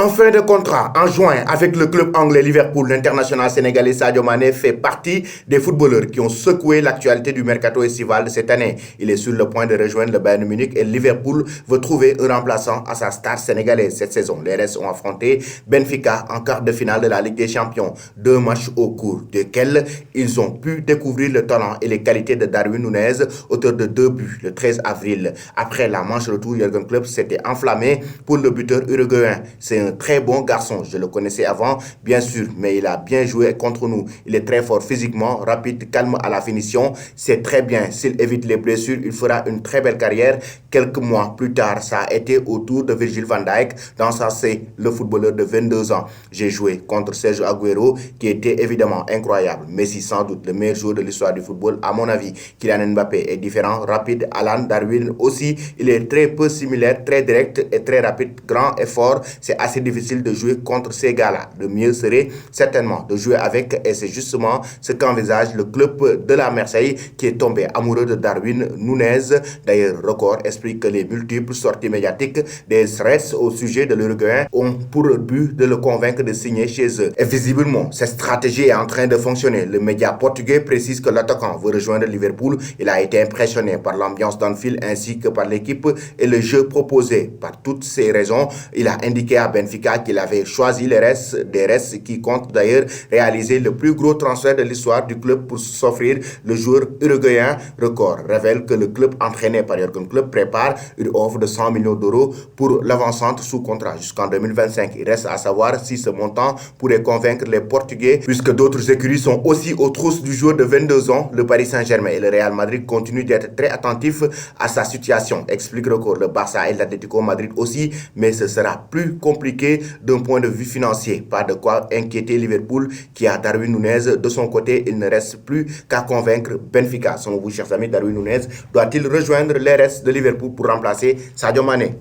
En fin de contrat, en juin, avec le club anglais Liverpool, l'international sénégalais Sadio Mané fait partie des footballeurs qui ont secoué l'actualité du mercato estival de cette année. Il est sur le point de rejoindre le Bayern Munich et Liverpool veut trouver un remplaçant à sa star sénégalaise cette saison. Les Reds ont affronté Benfica en quart de finale de la Ligue des Champions. 2 matchs au cours desquels ils ont pu découvrir le talent et les qualités de Darwin Núñez, auteur de 2 buts le 13 avril. Après la manche retour, Jürgen Klopp s'était enflammé pour le buteur uruguayen. C'est un très bon garçon, je le connaissais avant, bien sûr, mais il a bien joué contre nous. Il est très fort physiquement, rapide, calme à la finition. C'est très bien. S'il évite les blessures, il fera une très belle carrière. Quelques mois plus tard, ça a été au tour de Virgil van Dijk dans sa C, le footballeur de 22 ans. J'ai joué contre Sergio Agüero, qui était évidemment incroyable. Messi, sans doute, le meilleur joueur de l'histoire du football, à mon avis. Kylian Mbappé est différent, rapide. Alan Darwin aussi, il est très peu similaire, très direct et très rapide, grand et fort. C'est assez difficile de jouer contre ces gars-là. Le mieux serait certainement de jouer avec, et c'est justement ce qu'envisage le club de la Marseille qui est tombé amoureux de Darwin Núñez. D'ailleurs, Record explique que les multiples sorties médiatiques des Reds au sujet de l'Uruguayen ont pour but de le convaincre de signer chez eux. Et visiblement, cette stratégie est en train de fonctionner. Le média portugais précise que l'attaquant veut rejoindre Liverpool. Il a été impressionné par l'ambiance d'Anfield ainsi que par l'équipe et le jeu proposé. Par toutes ces raisons, il a indiqué à Benfica qu'il avait choisi les Reds, des Reds qui comptent d'ailleurs réaliser le plus gros transfert de l'histoire du club pour s'offrir le joueur uruguayen. Record révèle que le club entraîné par Jürgen Klopp prépare une offre de 100 millions d'euros pour l'avant-centre sous contrat jusqu'en 2025. Il reste à savoir si ce montant pourrait convaincre les Portugais puisque d'autres écuries sont aussi aux trousses du joueur de 22 ans. Le Paris Saint-Germain et le Real Madrid continuent d'être très attentifs à sa situation, explique Record. Le Barça et l'Atlético Madrid aussi, mais ce sera plus compliqué d'un point de vue financier. Pas de quoi inquiéter Liverpool qui a Darwin Núñez de son côté. Il ne reste plus qu'à convaincre Benfica. Selon vous, chers amis, Darwin Núñez doit-il rejoindre les Reds de Liverpool pour remplacer Sadio Mané?